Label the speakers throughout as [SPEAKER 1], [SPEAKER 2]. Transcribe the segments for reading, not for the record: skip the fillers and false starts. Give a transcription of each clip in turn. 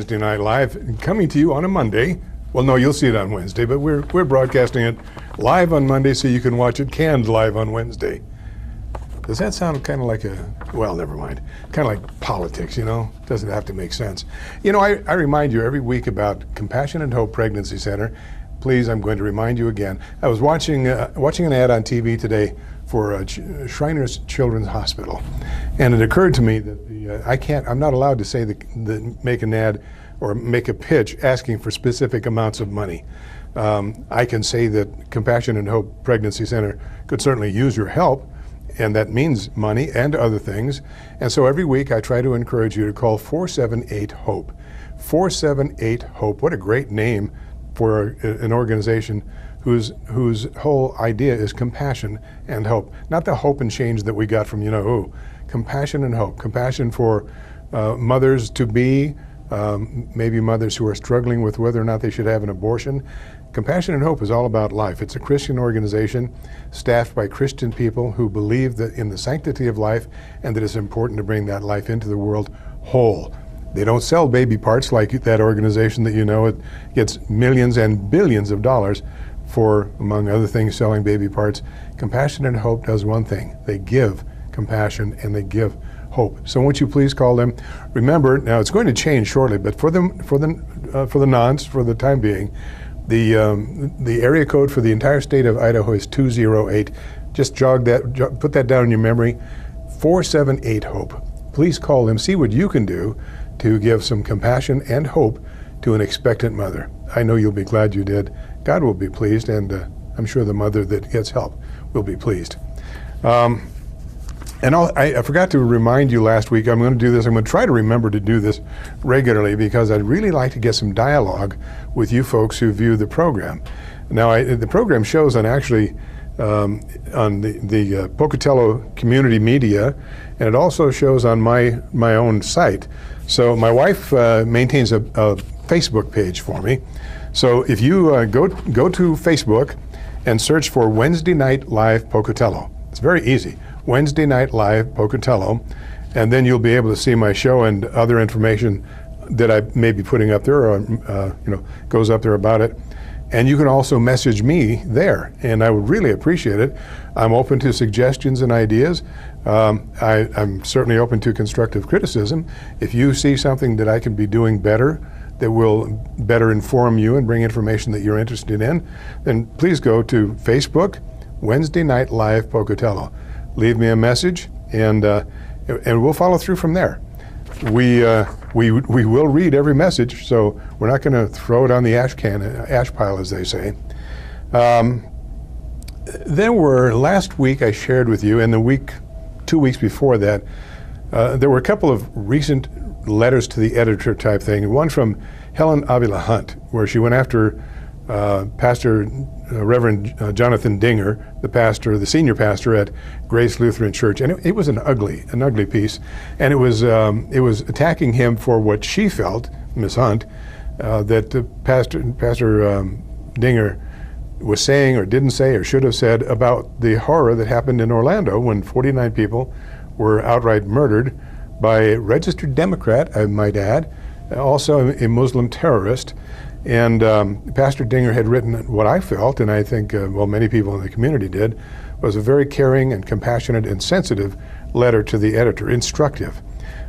[SPEAKER 1] Wednesday Night Live, coming to you on a Monday. Well, no, you'll see it on Wednesday, but we're broadcasting it live on Monday so you can watch it canned live on Wednesday. Does that sound kind of like well, never mind. Kind of like politics, you know? Doesn't have to make sense. You know, I remind you every week about Compassion and Hope Pregnancy Center. Please, I'm going to remind you again. I was watching an ad on TV today for Shriners Children's Hospital, and it occurred to me that I'm not allowed to say make an ad or make a pitch asking for specific amounts of money. I can say that Compassion and Hope Pregnancy Center could certainly use your help, and that means money and other things. And so every week I try to encourage you to call 478-HOPE. 478-HOPE. What a great name for an organization whose whole idea is compassion and hope. Not the hope and change that we got from you know who. Compassion and hope. Compassion for mothers to be, maybe mothers who are struggling with whether or not they should have an abortion. Compassion and Hope is all about life. It's a Christian organization staffed by Christian people who believe that in the sanctity of life and that it's important to bring that life into the world whole. They don't sell baby parts like that organization that you know. It gets millions and billions of dollars for, among other things, selling baby parts. Compassion and Hope does one thing. They give compassion and they give hope. So won't you please call them? Remember, now it's going to change shortly, but for the nonce, for the time being, the area code for the entire state of Idaho is 208. Just put that down in your memory. 478-HOPE. Please call them. See what you can do to give some compassion and hope to an expectant mother. I know you'll be glad you did. God will be pleased, and I'm sure the mother that gets help will be pleased. And I forgot to remind you last week, I'm going to do this. I'm going to try to remember to do this regularly because I'd really like to get some dialogue with you folks who view the program. Now, the program shows on actually on the Pocatello community media, and it also shows on my own site. So my wife maintains a Facebook page for me. So if you go to Facebook and search for Wednesday Night Live Pocatello, it's very easy. Wednesday Night Live Pocatello, and then you'll be able to see my show and other information that I may be putting up there, or goes up there about it. And you can also message me there, and I would really appreciate it. I'm open to suggestions and ideas. I'm certainly open to constructive criticism. If you see something that I can be doing better, that will better inform you and bring information that you're interested in, then please go to Facebook, Wednesday Night Live Pocatello. Leave me a message, and we'll follow through from there. We will read every message, so we're not going to throw it on the ash pile, as they say. Last week I shared with you, and 2 weeks before that, there were a couple of recent letters to the editor type thing. One from Helen Avila Hunt, where she went after Reverend Jonathan Dinger, the senior pastor at Grace Lutheran Church, and it was an ugly piece, and it was attacking him for what she felt, Ms. Hunt, that Pastor Dinger was saying or didn't say or should have said about the horror that happened in Orlando when 49 people were outright murdered by a registered Democrat, I might add, also a Muslim terrorist. And Pastor Dinger had written what I felt, and I think many people in the community did, was a very caring and compassionate and sensitive letter to the editor, instructive.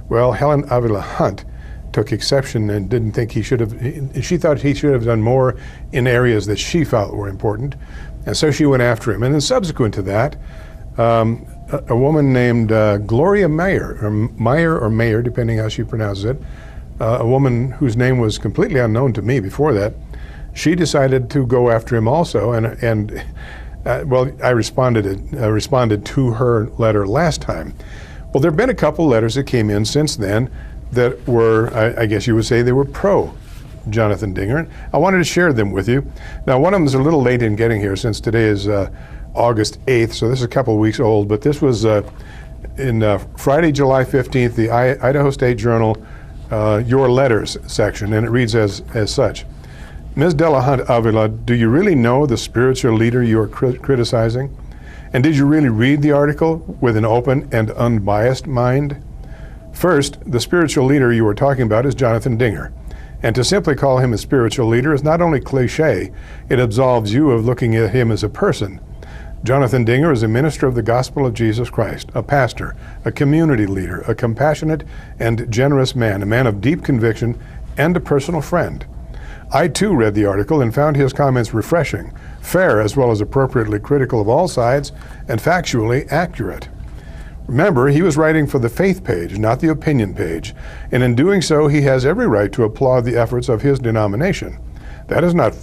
[SPEAKER 1] Well, Helen Avila Hunt took exception and didn't think she thought he should have done more in areas that she felt were important, and so she went after him. And then subsequent to that, a woman named Gloria Mayer, or Mayer, depending how she pronounces it, a woman whose name was completely unknown to me before that, she decided to go after him also, and I responded to her letter last time. Well, there have been a couple letters that came in since then that were, I guess you would say, they were pro Jonathan Dinger. I wanted to share them with you. Now, one of them is a little late in getting here since today is August 8th, so this is a couple of weeks old, but this was in Friday, July 15th, the Idaho State Journal, Your Letters section, and it reads as such. Ms. Della Hunt Avila, do you really know the spiritual leader you are criticizing? And did you really read the article with an open and unbiased mind? First, the spiritual leader you are talking about is Jonathan Dinger. And to simply call him a spiritual leader is not only cliche, it absolves you of looking at him as a person. Jonathan Dinger is a minister of the gospel of Jesus Christ, a pastor, a community leader, a compassionate and generous man, a man of deep conviction, and a personal friend. I too read the article and found his comments refreshing, fair as well as appropriately critical of all sides, and factually accurate. Remember, he was writing for the faith page, not the opinion page, and in doing so he has every right to applaud the efforts of his denomination. That is not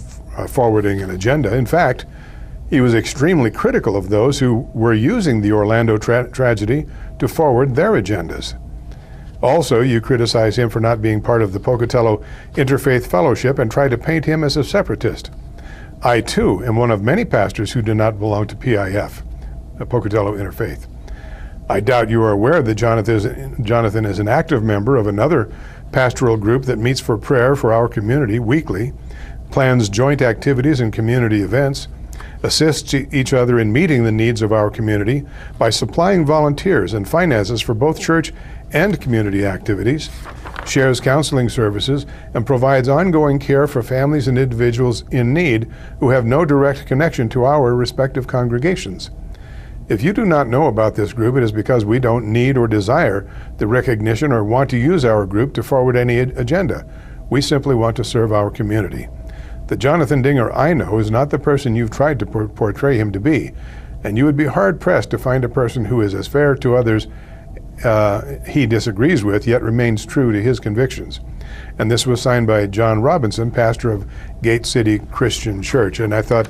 [SPEAKER 1] forwarding an agenda. In fact, he was extremely critical of those who were using the Orlando tragedy to forward their agendas. Also, you criticize him for not being part of the Pocatello Interfaith Fellowship and try to paint him as a separatist. I, too, am one of many pastors who do not belong to PIF, Pocatello Interfaith. I doubt you are aware that Jonathan is an active member of another pastoral group that meets for prayer for our community weekly, plans joint activities and community events, assists each other in meeting the needs of our community by supplying volunteers and finances for both church and community activities, shares counseling services, and provides ongoing care for families and individuals in need who have no direct connection to our respective congregations. If you do not know about this group, it is because we don't need or desire the recognition or want to use our group to forward any agenda. We simply want to serve our community. The Jonathan Dinger I know is not the person you've tried to portray him to be, and you would be hard-pressed to find a person who is as fair to others he disagrees with, yet remains true to his convictions. And this was signed by John Robinson, pastor of Gate City Christian Church. And I thought,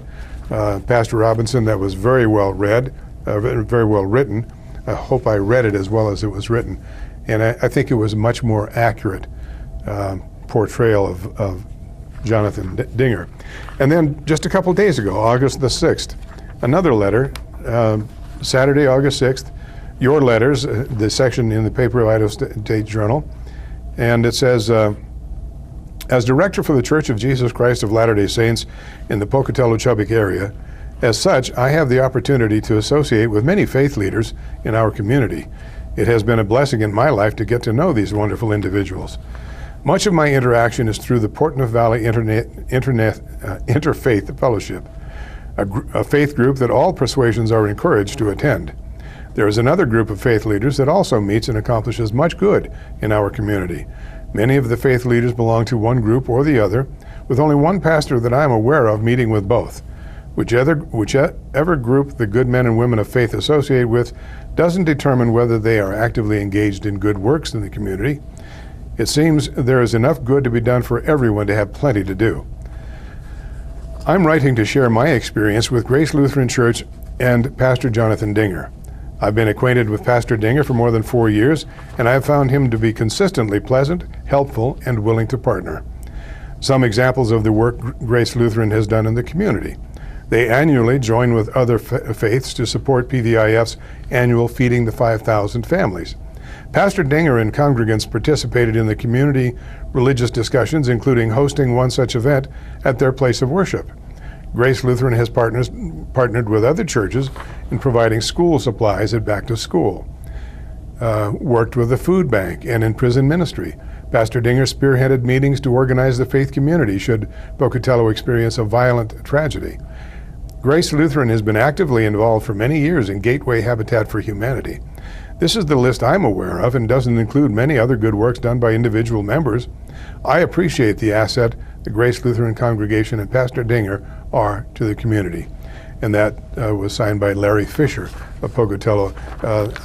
[SPEAKER 1] Pastor Robinson, that was very well read, very well written. I hope I read it as well as it was written. And I think it was a much more accurate portrayal of Jonathan Dinger. And then just a couple days ago, August the 6th, another letter, Saturday, August 6th, your letters, the section in the paper of Idaho State Journal, and it says, as director for the Church of Jesus Christ of Latter-day Saints in the Pocatello-Chubbuck area, as such, I have the opportunity to associate with many faith leaders in our community. It has been a blessing in my life to get to know these wonderful individuals. Much of my interaction is through the Portneuf Valley Interfaith Fellowship, a faith group that all persuasions are encouraged to attend. There is another group of faith leaders that also meets and accomplishes much good in our community. Many of the faith leaders belong to one group or the other, with only one pastor that I am aware of meeting with both. Whichever group the good men and women of faith associate with doesn't determine whether they are actively engaged in good works in the community. It seems there is enough good to be done for everyone to have plenty to do. I'm writing to share my experience with Grace Lutheran Church and Pastor Jonathan Dinger. I've been acquainted with Pastor Dinger for more than 4 years, and I have found him to be consistently pleasant, helpful, and willing to partner. Some examples of the work Grace Lutheran has done in the community. They annually join with other faiths to support PVIF's annual Feeding the 5,000 Families. Pastor Dinger and congregants participated in the community religious discussions, including hosting one such event at their place of worship. Grace Lutheran has partnered with other churches in providing school supplies at back to school, worked with the food bank and in prison ministry. Pastor Dinger spearheaded meetings to organize the faith community should Pocatello experience a violent tragedy. Grace Lutheran has been actively involved for many years in Gateway Habitat for Humanity. This is the list I'm aware of and doesn't include many other good works done by individual members. I appreciate the asset the Grace Lutheran congregation and Pastor Dinger are to the community. And that was signed by Larry Fisher of Pocatello.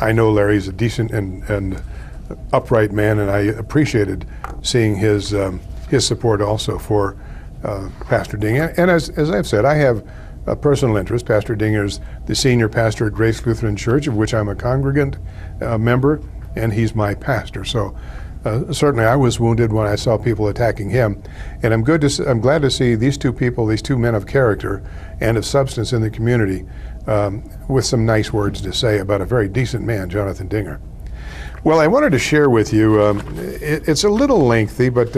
[SPEAKER 1] I know Larry's a decent and upright man, and I appreciated seeing his support also for Pastor Dinger. And as I've said, I have a personal interest. Pastor Dinger's the senior pastor at Grace Lutheran Church, of which I'm a congregant member, and he's my pastor. So certainly I was wounded when I saw people attacking him, and I'm glad to see these two people, these two men of character and of substance in the community, with some nice words to say about a very decent man, Jonathan Dinger. Well, I wanted to share with you, it's a little lengthy, but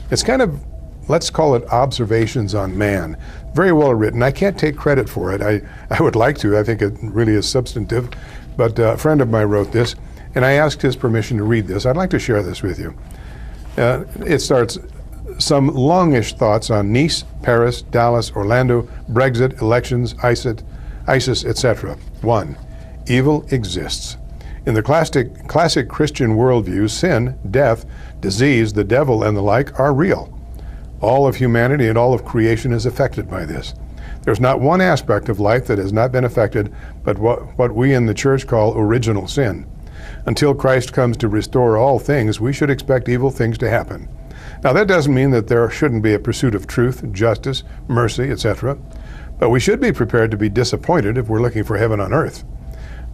[SPEAKER 1] it's kind of, let's call it observations on man. Very well written. I can't take credit for it. I would like to. I think it really is substantive, but a friend of mine wrote this, and I asked his permission to read this. I'd like to share this with you. It starts, Some longish thoughts on Nice, Paris, Dallas, Orlando, Brexit, elections, ISIS, etc. 1. Evil exists. In the classic Christian worldview, sin, death, disease, the devil, and the like are real. All of humanity and all of creation is affected by this. There's not one aspect of life that has not been affected but what we in the church call original sin. Until Christ comes to restore all things, we should expect evil things to happen. Now, that doesn't mean that there shouldn't be a pursuit of truth, justice, mercy, etc., but we should be prepared to be disappointed if we're looking for heaven on earth.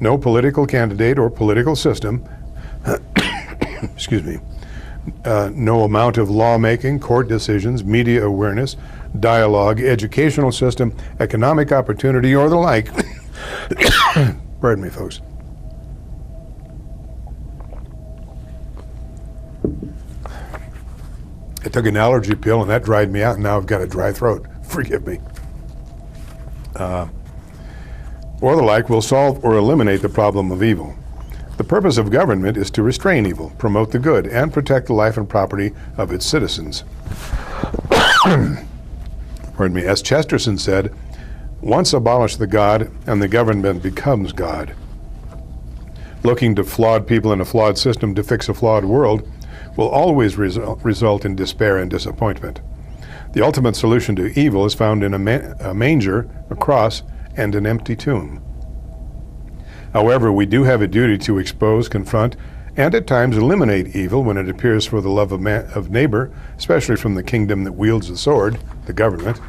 [SPEAKER 1] No political candidate or political system, excuse me, no amount of lawmaking, court decisions, media awareness, dialogue, educational system, economic opportunity, or the like, pardon me, folks, I took an allergy pill and that dried me out, and now I've got a dry throat. Forgive me. Or the like will solve or eliminate the problem of evil. The purpose of government is to restrain evil, promote the good, and protect the life and property of its citizens. Pardon me. As Chesterton said, once abolish the God and the government becomes God. Looking to flawed people in a flawed system to fix a flawed world will always result in despair and disappointment. The ultimate solution to evil is found in a manger, a cross, and an empty tomb. However, we do have a duty to expose, confront, and at times eliminate evil when it appears for the love of neighbor, especially from the kingdom that wields the sword, the government.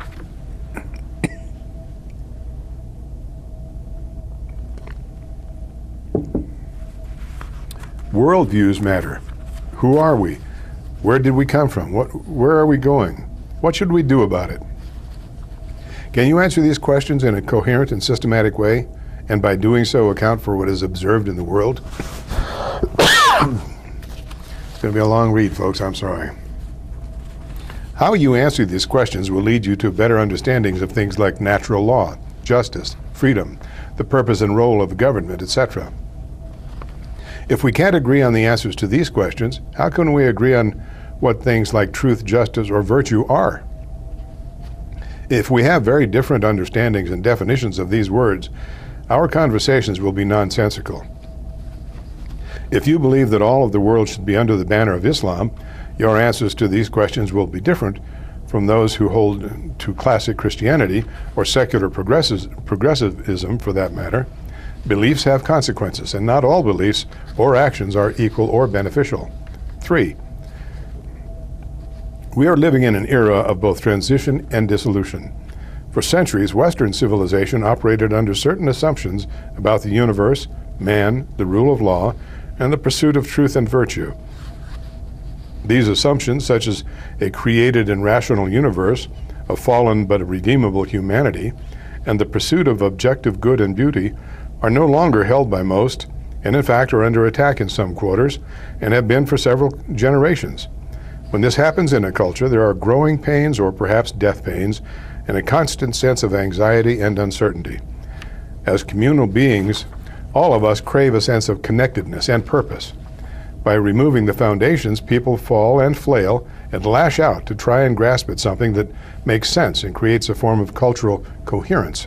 [SPEAKER 1] Worldviews matter. Who are we? Where did we come from? Where are we going? What should we do about it? Can you answer these questions in a coherent and systematic way, and by doing so account for what is observed in the world? It's going to be a long read, folks. I'm sorry. How you answer these questions will lead you to better understandings of things like natural law, justice, freedom, the purpose and role of government, etc. If we can't agree on the answers to these questions, how can we agree on what things like truth, justice, or virtue are? If we have very different understandings and definitions of these words, our conversations will be nonsensical. If you believe that all of the world should be under the banner of Islam, your answers to these questions will be different from those who hold to classic Christianity or secular progressivism for that matter. Beliefs have consequences, and not all beliefs or actions are equal or beneficial. 3. We are living in an era of both transition and dissolution. For centuries, Western civilization operated under certain assumptions about the universe, man, the rule of law, and the pursuit of truth and virtue. These assumptions, such as a created and rational universe, a fallen but redeemable humanity, and the pursuit of objective good and beauty, are no longer held by most, and in fact are under attack in some quarters, and have been for several generations. When this happens in a culture, there are growing pains or perhaps death pains, and a constant sense of anxiety and uncertainty. As communal beings, all of us crave a sense of connectedness and purpose. By removing the foundations, people fall and flail and lash out to try and grasp at something that makes sense and creates a form of cultural coherence.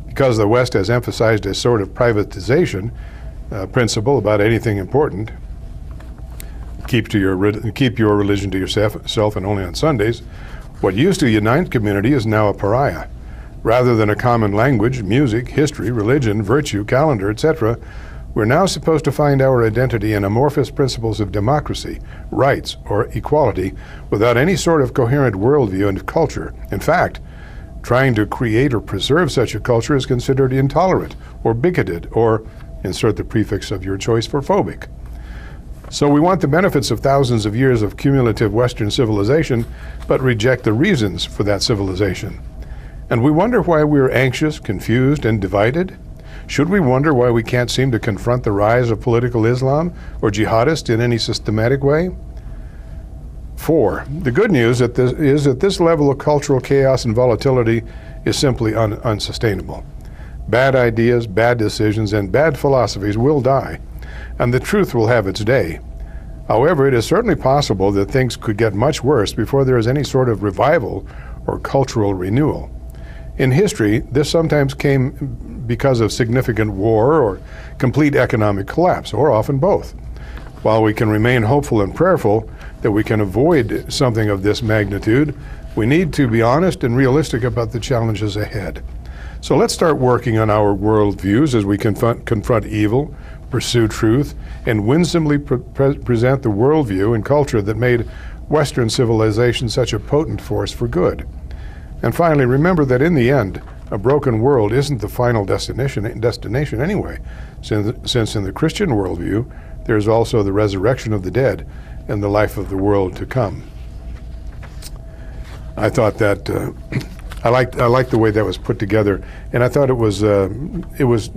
[SPEAKER 1] Because the West has emphasized a sort of privatization principle about anything important, keep your religion to yourself and only on Sundays, what used to unite community is now a pariah. Rather than a common language, music, history, religion, virtue, calendar, etc., we're now supposed to find our identity in amorphous principles of democracy, rights, or equality without any sort of coherent worldview and culture. In fact, trying to create or preserve such a culture is considered intolerant or bigoted or, insert the prefix of your choice, for phobic. So we want the benefits of thousands of years of cumulative Western civilization, but reject the reasons for that civilization. And we wonder why we're anxious, confused, and divided. Should we wonder why we can't seem to confront the rise of political Islam or jihadists in any systematic way? 4. The good news is that this level of cultural chaos and volatility is simply unsustainable. Bad ideas, bad decisions, and bad philosophies will die, and the truth will have its day. However, it is certainly possible that things could get much worse before there is any sort of revival or cultural renewal. In history, this sometimes came because of significant war or complete economic collapse, or often both. While we can remain hopeful and prayerful that we can avoid something of this magnitude, we need to be honest and realistic about the challenges ahead. So let's start working on our worldviews as we confront evil, pursue truth, and winsomely present the worldview and culture that made Western civilization such a potent force for good. And finally, remember that in the end, a broken world isn't the final destination anyway, since in the Christian worldview, there's also the resurrection of the dead and the life of the world to come. I thought that I liked the way that was put together, and I thought it was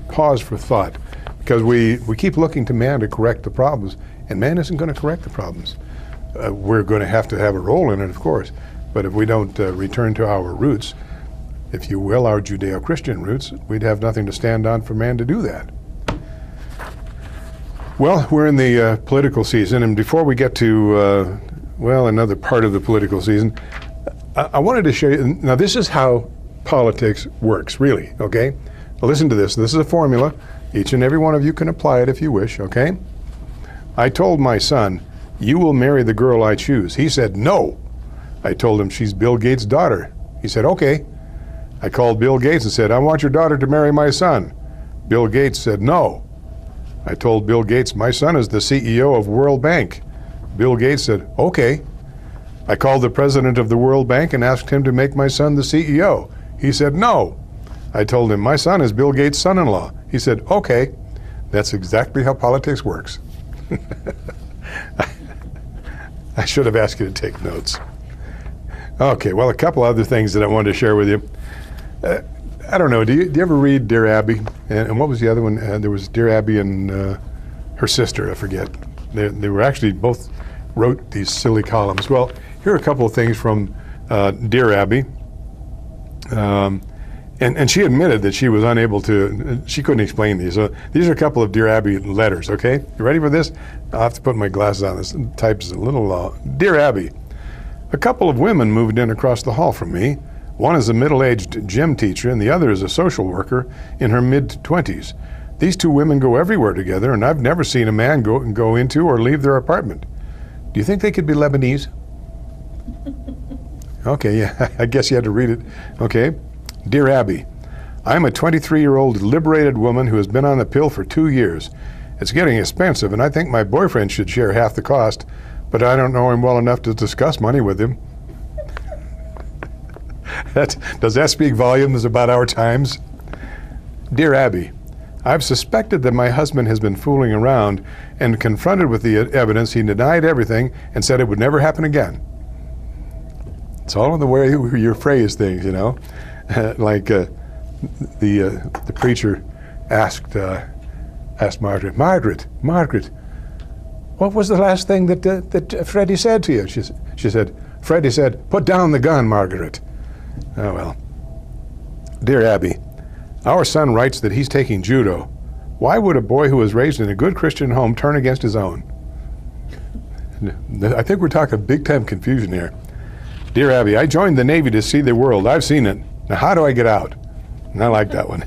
[SPEAKER 1] pause for thought, because we keep looking to man to correct the problems, and man isn't going to correct the problems. We're going to have a role in it, of course, but if we don't return to our roots, if you will, our Judeo-Christian roots, we'd have nothing to stand on for man to do that. Well, we're in the political season, and before we get to, another part of the political season, I wanted to show you, now this is how politics works, really, okay? Well, listen to this. This is a formula. Each and every one of you can apply it if you wish, okay? I told my son, "You will marry the girl I choose." He said, "No." I told him, "She's Bill Gates' daughter." He said, "Okay." I called Bill Gates and said, "I want your daughter to marry my son." Bill Gates said, "No." I told Bill Gates, "My son is the CEO of World Bank." Bill Gates said, "Okay." I called the president of the World Bank and asked him to make my son the CEO. He said, "No." I told him, "My son is Bill Gates' son-in-law." He said, "Okay." That's exactly how politics works. I should have asked you to take notes. Okay, well, a couple other things that I wanted to share with you. I don't know, do you ever read Dear Abby? And what was the other one? There was Dear Abby and her sister, I forget. They were actually both wrote these silly columns. Well, here are a couple of things from Dear Abby. And she admitted that she was unable to, she couldn't explain these. So these are a couple of Dear Abby letters, okay? You ready for this? I'll have to put my glasses on. This type's a little, Dear Abby, a couple of women moved in across the hall from me. One is a middle-aged gym teacher and the other is a social worker in her mid-20s. These two women go everywhere together, and I've never seen a man go into or leave their apartment. Do you think they could be Lebanese? Okay, yeah, I guess you had to read it. Okay. Dear Abby, I'm a 23-year-old liberated woman who has been on the pill for 2 years. It's getting expensive, and I think my boyfriend should share half the cost, but I don't know him well enough to discuss money with him. Does that speak volumes about our times? Dear Abby, I've suspected that my husband has been fooling around, and confronted with the evidence, he denied everything and said it would never happen again. It's all in the way you phrase things, you know. Like the preacher asked Margaret, Margaret, what was the last thing that Freddie said to you? She said, Freddie said, "Put down the gun, Margaret." Oh well. Dear Abby, our son writes that he's taking judo. Why would a boy who was raised in a good Christian home turn against his own? I think we're talking big time confusion here. Dear Abby, I joined the Navy to see the world. I've seen it. Now how do I get out? And I like that one.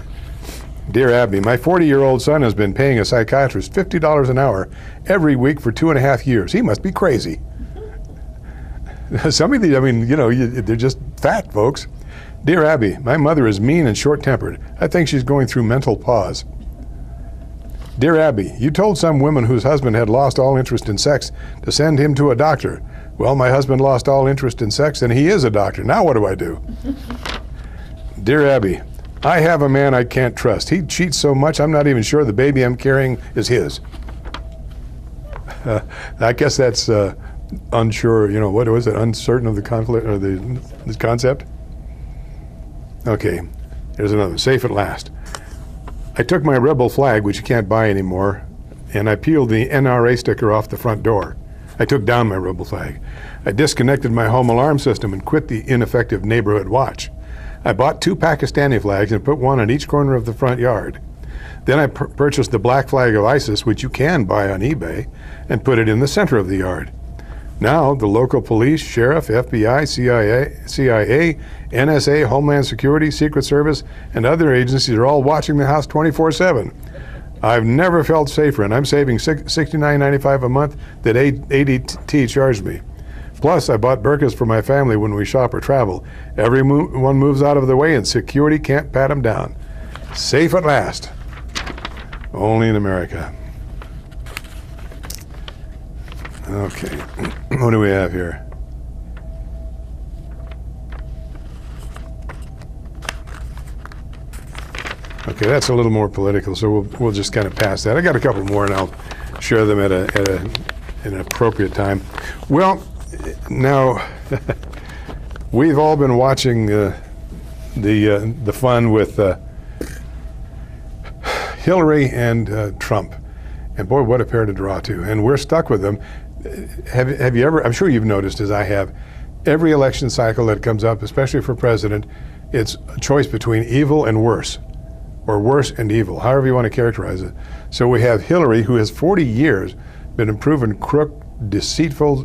[SPEAKER 1] Dear Abby, my 40-year-old son has been paying a psychiatrist $50 an hour every week for 2.5 years. He must be crazy. Some of these, I mean, you know, they're just fact, folks. Dear Abby, my mother is mean and short-tempered. I think she's going through mental pause. Dear Abby, you told some woman whose husband had lost all interest in sex to send him to a doctor. Well, my husband lost all interest in sex and he is a doctor. Now what do I do? Dear Abby, I have a man I can't trust. He cheats so much I'm not even sure the baby I'm carrying is his. I guess that's unsure, you know, what was it? Uncertain of the conflict or the concept? Okay, here's another. Safe at last. I took my rebel flag, which you can't buy anymore, and I peeled the NRA sticker off the front door. I took down my rebel flag. I disconnected my home alarm system and quit the ineffective neighborhood watch. I bought 2 Pakistani flags and put one on each corner of the front yard. Then I purchased the black flag of ISIS, which you can buy on eBay, and put it in the center of the yard. Now, the local police, sheriff, FBI, CIA, NSA, Homeland Security, Secret Service, and other agencies are all watching the house 24/7. I've never felt safer, and I'm saving $69.95 a month that ADT charged me. Plus, I bought burqas for my family when we shop or travel. Everyone moves out of the way, and security can't pat them down. Safe at last. Only in America. Okay, what do we have here? Okay, that's a little more political, so we'll just kind of pass that. I got a couple more, and I'll share them at an appropriate time. Well, now we've all been watching the fun with Hillary and Trump, and boy, what a pair to draw to. And we're stuck with them. Have you ever? I'm sure you've noticed, as I have, every election cycle that comes up, especially for president, it's a choice between evil and worse, or worse and evil, however you want to characterize it. So we have Hillary, who has 40 years been a proven crook, deceitful.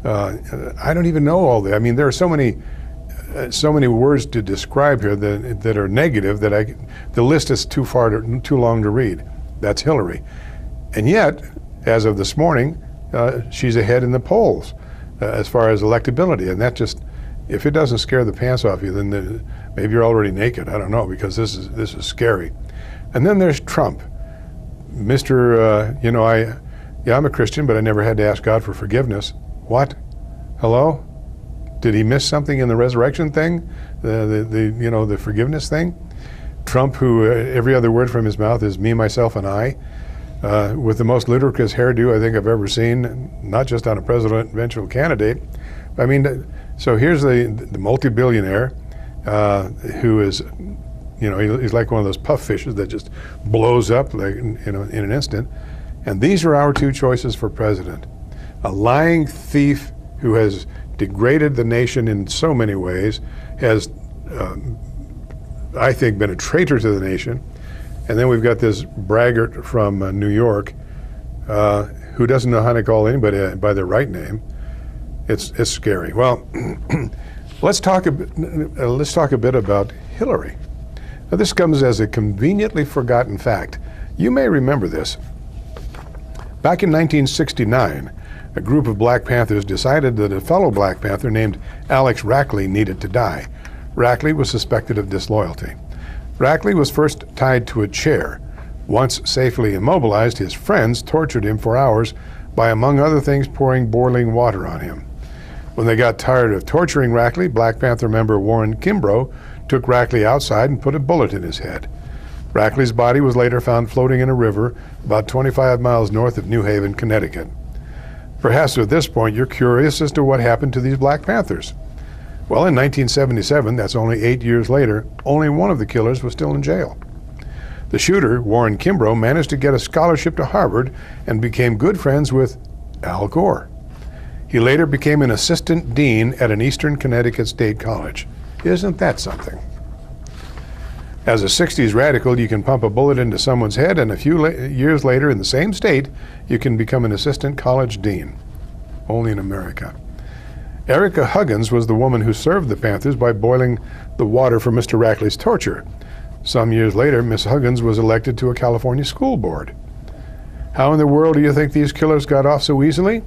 [SPEAKER 1] I don't even know all that. I mean, there are so many words to describe here that are negative that the list is too long to read. That's Hillary, and yet, as of this morning, she's ahead in the polls as far as electability, and that just, if it doesn't scare the pants off you, then maybe you're already naked. I don't know, because this is scary. And then there's Trump, Mr. I'm a Christian, but I never had to ask God for forgiveness. What? Hello? Did he miss something in the resurrection thing? The forgiveness thing? Trump, who every other word from his mouth is me, myself, and I. With the most ludicrous hairdo I think I've ever seen, not just on a presidential candidate. I mean, so here's the multi-billionaire who is, he's like one of those puff fishes that just blows up in an instant. And these are our two choices for president. A lying thief who has degraded the nation in so many ways, has, I think, been a traitor to the nation. And then we've got this braggart from New York who doesn't know how to call anybody by their right name. It's scary. Well, let's talk a bit about Hillary. Now, this comes as a conveniently forgotten fact. You may remember this. Back in 1969, a group of Black Panthers decided that a fellow Black Panther named Alex Rackley needed to die. Rackley was suspected of disloyalty. Rackley was first tied to a chair. Once safely immobilized, his friends tortured him for hours by, among other things, pouring boiling water on him. When they got tired of torturing Rackley, Black Panther member Warren Kimbrough took Rackley outside and put a bullet in his head. Rackley's body was later found floating in a river about 25 miles north of New Haven, Connecticut. Perhaps at this point you're curious as to what happened to these Black Panthers. Well, in 1977, that's only 8 years later, only one of the killers was still in jail. The shooter, Warren Kimbrough, managed to get a scholarship to Harvard and became good friends with Al Gore. He later became an assistant dean at an Eastern Connecticut State College. Isn't that something? As a 60s radical, you can pump a bullet into someone's head, and a few years later in the same state, you can become an assistant college dean. Only in America. Erica Huggins was the woman who served the Panthers by boiling the water for Mr. Rackley's torture. Some years later, Miss Huggins was elected to a California school board. How in the world do you think these killers got off so easily?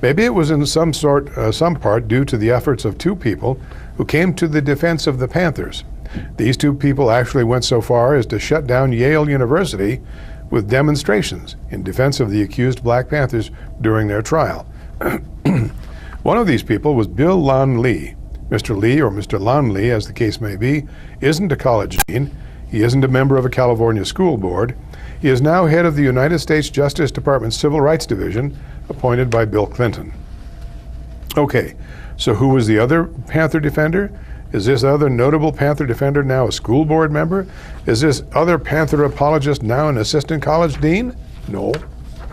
[SPEAKER 1] Maybe it was in some part due to the efforts of two people who came to the defense of the Panthers. These two people actually went so far as to shut down Yale University with demonstrations in defense of the accused Black Panthers during their trial. One of these people was Bill Lon Lee. Mr. Lee, or Mr. Lon Lee, as the case may be, isn't a college dean. He isn't a member of a California school board. He is now head of the United States Justice Department's Civil Rights Division, appointed by Bill Clinton. Okay, so who was the other Panther defender? Is this other notable Panther defender now a school board member? Is this other Panther apologist now an assistant college dean? No,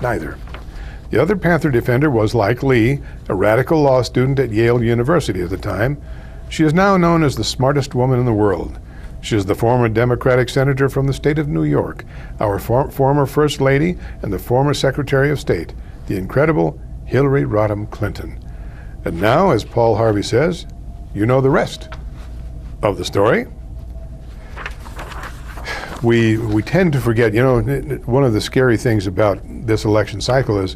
[SPEAKER 1] neither. The other Panther defender was, like Lee, a radical law student at Yale University at the time. She is now known as the smartest woman in the world. She's the former Democratic senator from the state of New York, our former First Lady and the former Secretary of State, the incredible Hillary Rodham Clinton. And now, as Paul Harvey says, you know the rest of the story. We tend to forget, you know, one of the scary things about this election cycle is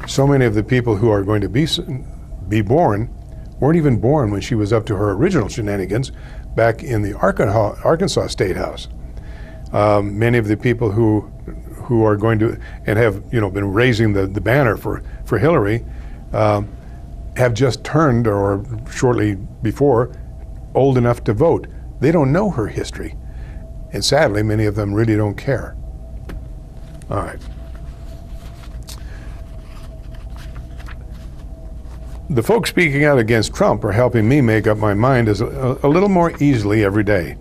[SPEAKER 1] so many of the people who are going to be born weren't even born when she was up to her original shenanigans back in the Arkansas State House. Many of the people who are going to and have, you know, been raising the banner for Hillary have just turned, or shortly before, old enough to vote. They don't know her history. And sadly, many of them really don't care. All right. The folks speaking out against Trump are helping me make up my mind a little more easily every day.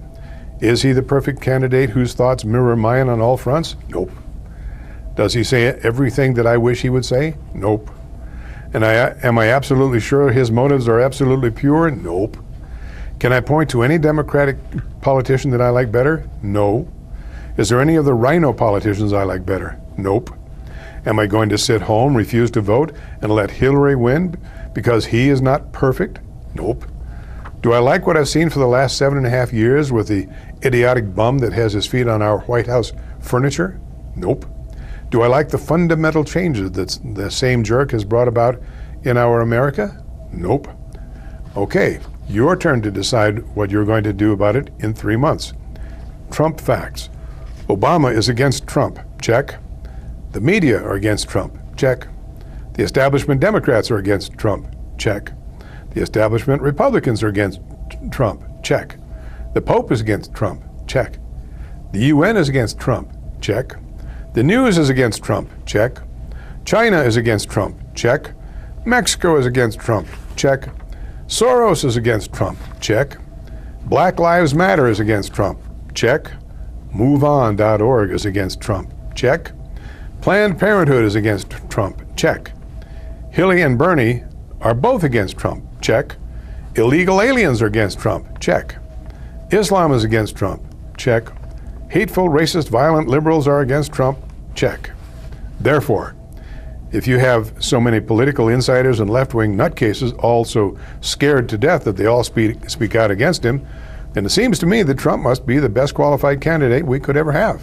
[SPEAKER 1] Is he the perfect candidate whose thoughts mirror mine on all fronts? Nope. Does he say everything that I wish he would say? Nope. And am I absolutely sure his motives are absolutely pure? Nope. Can I point to any Democratic politician that I like better? No. Is there any of the rhino politicians I like better? Nope. Am I going to sit home, refuse to vote, and let Hillary win because he is not perfect? Nope. Do I like what I've seen for the last 7.5 years with the idiotic bum that has his feet on our White House furniture? Nope. Do I like the fundamental changes that the same jerk has brought about in our America? Nope. Okay, your turn to decide what you're going to do about it in 3 months. Trump facts. Obama is against Trump. Check. The media are against Trump. Check. The establishment Democrats are against Trump. Check. The establishment Republicans are against Trump. Check. The Pope is against Trump. Check. The UN is against Trump. Check. The news is against Trump. Check. China is against Trump. Check. Mexico is against Trump. Check. Soros is against Trump. Check. Black Lives Matter is against Trump. Check. MoveOn.org is against Trump. Check. Planned Parenthood is against Trump. Check. Hillary and Bernie are both against Trump. Check. Illegal aliens are against Trump. Check. Islam is against Trump. Check. Hateful, racist, violent liberals are against Trump. Check. Therefore, if you have so many political insiders and left-wing nutcases all so scared to death that they all speak out against him, then it seems to me that Trump must be the best qualified candidate we could ever have.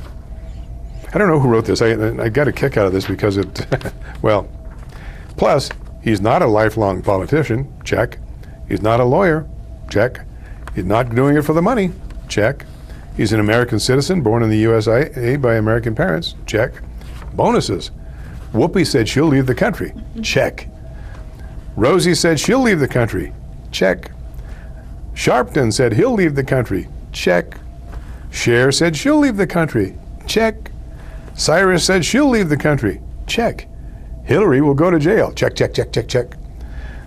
[SPEAKER 1] I don't know who wrote this. I got a kick out of this because it, well, plus, he's not a lifelong politician. Check. He's not a lawyer. Check. He's not doing it for the money. Check. He's an American citizen born in the USA by American parents. Check. Bonuses. Whoopi said she'll leave the country. Check. Rosie said she'll leave the country. Check. Sharpton said he'll leave the country. Check. Cher said she'll leave the country. Check. Cyrus said she'll leave the country. Check. Hillary will go to jail. Check, check, check, check, check.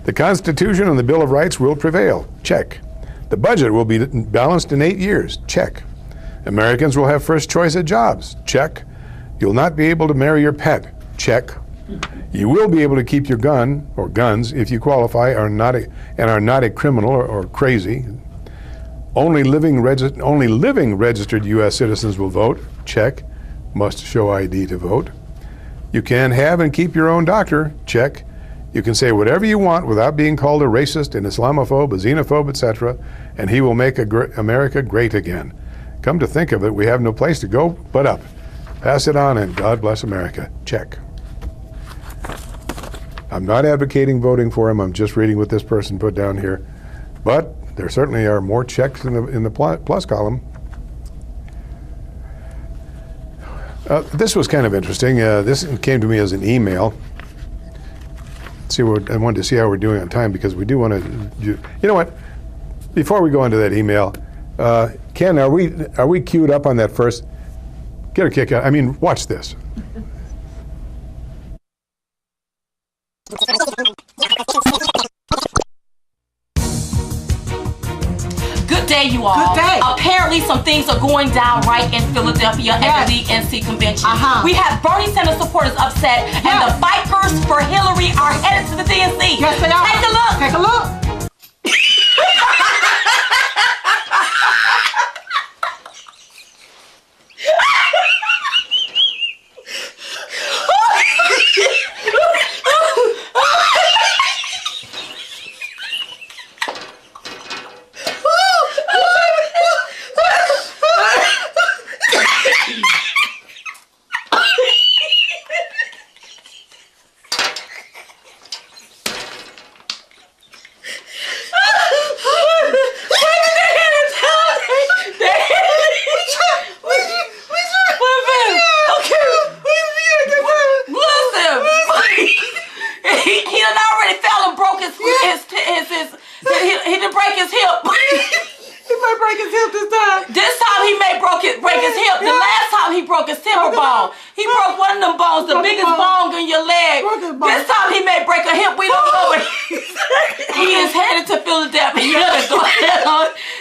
[SPEAKER 1] The Constitution and the Bill of Rights will prevail. Check. The budget will be balanced in 8 years. Check. Americans will have first choice at jobs. Check. You'll not be able to marry your pet. Check. You will be able to keep your gun or guns if you qualify and are not a criminal or crazy. Only living registered U.S. citizens will vote. Check. Must show ID to vote. You can have and keep your own doctor. Check. You can say whatever you want without being called a racist, an Islamophobe, a xenophobe, etc., and he will make America great again. Come to think of it, we have no place to go but up. Pass it on and God bless America. Check. I'm not advocating voting for him. I'm just reading what this person put down here. But there certainly are more checks in the plus column. This was kind of interesting. This came to me as an email. I wanted to see how we're doing on time because we do want to. You know what? Before we go into that email, Ken, are we queued up on that first? Get a kick out. I mean, watch this.
[SPEAKER 2] Good day, you all.
[SPEAKER 3] Good day.
[SPEAKER 2] Apparently, some things are going down right in Philadelphia at the League NC convention. We have Bernie Sanders supporters upset, and the bikers for Hillary are headed to the DNC.
[SPEAKER 3] Yes, they are.
[SPEAKER 2] Take a look.
[SPEAKER 3] Take a look.
[SPEAKER 2] This time he may break his hip. The last time he broke his temper bone. He broke one of them bones, the biggest bone in your leg. This time he may break a hip. We don't know what he is headed to Philadelphia.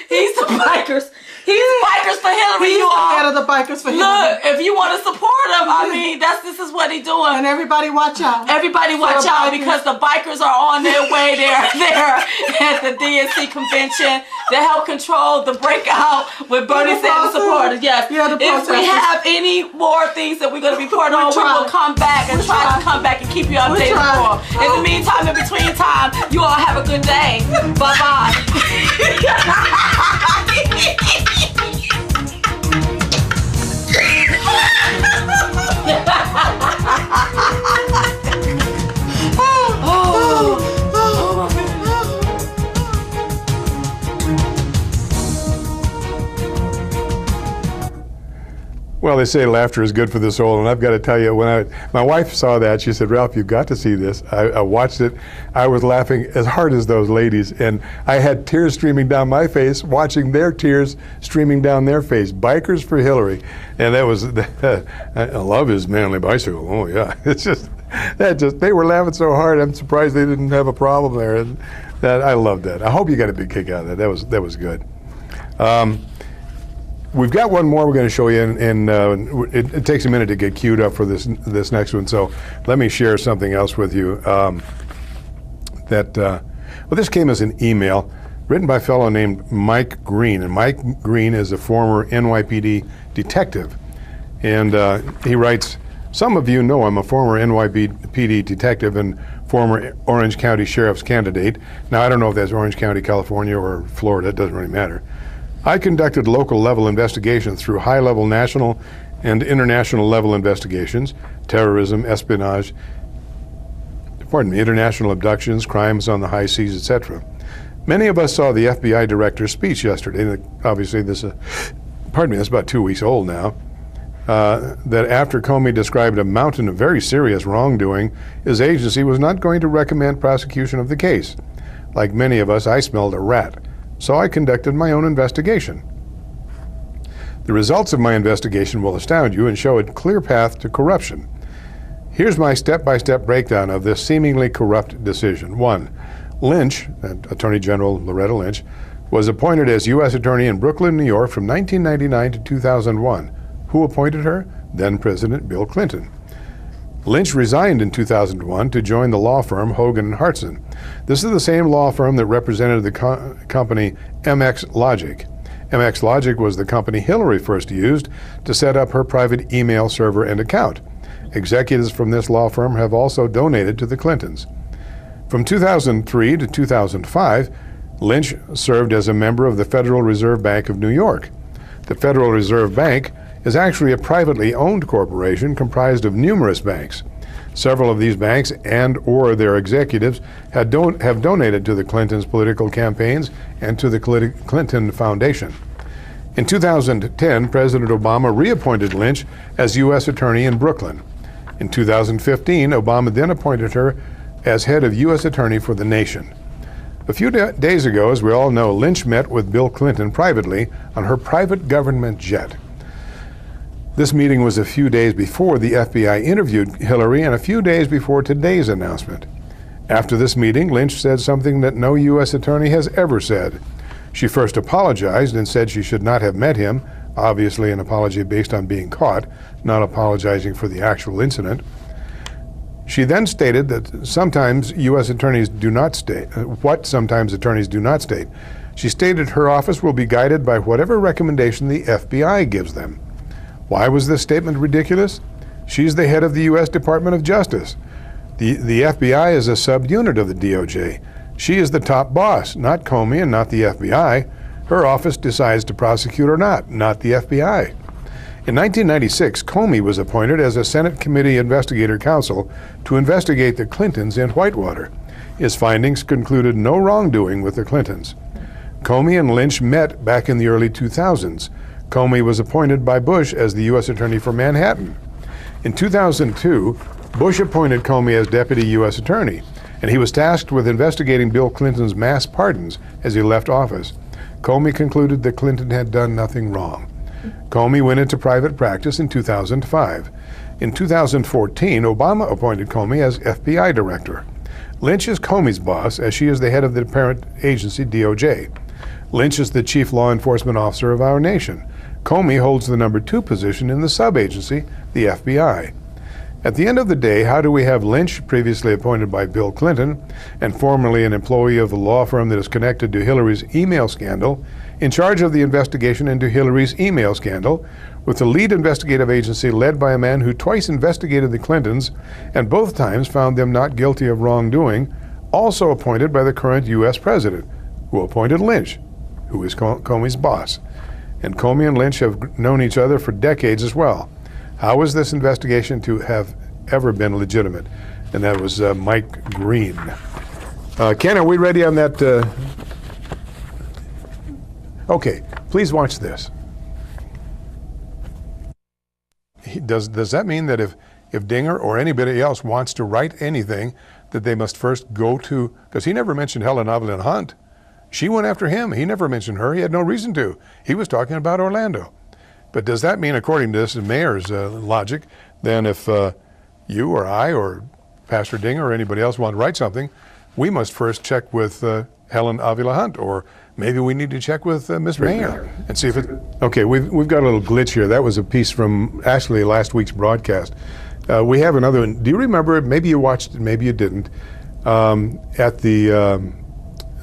[SPEAKER 2] He's the bikers. He's Bikers for Hillary.
[SPEAKER 3] He's the head of the Bikers for Hillary.
[SPEAKER 2] Look, if you want to support him, I mean, this is what he's doing.
[SPEAKER 3] And everybody watch out.
[SPEAKER 2] Everybody watch out because the bikers are on their way there at the DNC convention to help control the breakout with Bernie Sanders supporters. Yes.
[SPEAKER 3] Yeah,
[SPEAKER 2] if we have any more things that we're going to be part on, we will come back and try to come back and keep you updated more. In the meantime, in between time, you all have a good day. Bye-bye.
[SPEAKER 1] Well, they say laughter is good for the soul, and I've got to tell you, when my wife saw that, she said, "Ralph, you've got to see this." I watched it. I was laughing as hard as those ladies, and I had tears streaming down my face, watching their tears streaming down their face. Bikers for Hillary, and that was, I love his manly bicycle. Oh yeah, it's just they were laughing so hard. I'm surprised they didn't have a problem there, and I loved that. I hope you got a big kick out of that. That was good. We've got one more we're going to show you, and it takes a minute to get queued up for this next one. So let me share something else with you. This came as an email written by a fellow named Mike Green, and Mike Green is a former NYPD detective, and he writes, "Some of you know I'm a former NYPD detective and former Orange County Sheriff's candidate." Now, I don't know if that's Orange County, California, or Florida. It doesn't really matter. "I conducted local level investigations through high level national and international level investigations, terrorism, espionage, international abductions, crimes on the high seas, etc. Many of us saw the FBI director's speech yesterday." Obviously that's about 2 weeks old now. That after Comey described a mountain of very serious wrongdoing, his agency was not going to recommend prosecution of the case. Like many of us, I smelled a rat. So I conducted my own investigation. The results of my investigation will astound you and show a clear path to corruption. Here's my step-by-step breakdown of this seemingly corrupt decision. 1. Lynch, Attorney General Loretta Lynch, was appointed as U.S. Attorney in Brooklyn, New York from 1999 to 2001. Who appointed her? Then President Bill Clinton. Lynch resigned in 2001 to join the law firm Hogan & Hartson. This is the same law firm that represented the company MX Logic. MX Logic was the company Hillary first used to set up her private email server and account. Executives from this law firm have also donated to the Clintons. From 2003 to 2005, Lynch served as a member of the Federal Reserve Bank of New York. The Federal Reserve Bank is actually a privately owned corporation comprised of numerous banks. Several of these banks and/or their executives have donated to the Clintons' political campaigns and to the Clinton Foundation. In 2010, President Obama reappointed Lynch as U.S. Attorney in Brooklyn. In 2015, Obama then appointed her as head of U.S. Attorney for the nation. A few days ago, as we all know, Lynch met with Bill Clinton privately on her private government jet. This meeting was a few days before the FBI interviewed Hillary and a few days before today's announcement. After this meeting, Lynch said something that no U.S. attorney has ever said. She first apologized and said she should not have met him, obviously an apology based on being caught, not apologizing for the actual incident. She then stated that sometimes U.S. attorneys do not state, what sometimes attorneys do not state. She stated her office will be guided by whatever recommendation the FBI gives them. Why was this statement ridiculous? She's the head of the U.S. Department of Justice. The FBI is a subunit of the DOJ. She is the top boss, not Comey and not the FBI. Her office decides to prosecute or not the FBI. In 1996, Comey was appointed as a Senate Committee Investigator Counsel to investigate the Clintons in Whitewater. His findings concluded no wrongdoing with the Clintons. Comey and Lynch met back in the early 2000s. Comey was appointed by Bush as the U.S. Attorney for Manhattan. In 2002, Bush appointed Comey as Deputy U.S. Attorney, and he was tasked with investigating Bill Clinton's mass pardons as he left office. Comey concluded that Clinton had done nothing wrong. Comey went into private practice in 2005. In 2014, Obama appointed Comey as FBI director. Lynch is Comey's boss, as she is the head of the parent agency, DOJ. Lynch is the chief law enforcement officer of our nation. Comey holds the number 2 position in the sub-agency, the FBI. At the end of the day, how do we have Lynch, previously appointed by Bill Clinton and formerly an employee of the law firm that is connected to Hillary's email scandal, in charge of the investigation into Hillary's email scandal, with the lead investigative agency led by a man who twice investigated the Clintons and both times found them not guilty of wrongdoing, also appointed by the current U.S. president, who appointed Lynch, who is Comey's boss. And Comey and Lynch have known each other for decades as well. How is this investigation to have ever been legitimate? And that was Mike Green. Ken, are we ready on that? Okay, please watch this. Does that mean that if Dinger or anybody else wants to write anything, that they must first go to, because he never mentioned Helen Evelyn Hunt. She went after him. He never mentioned her. He had no reason to. He was talking about Orlando. But does that mean, according to this mayor's logic, then if you or I or Pastor Dinger or anybody else want to write something, we must first check with Helen Avila Hunt, or maybe we need to check with Ms. Mayor and see if it. Okay, we've got a little glitch here. That was a piece from actually last week's broadcast. We have another one. Do you remember? Maybe you watched it, maybe you didn't. At the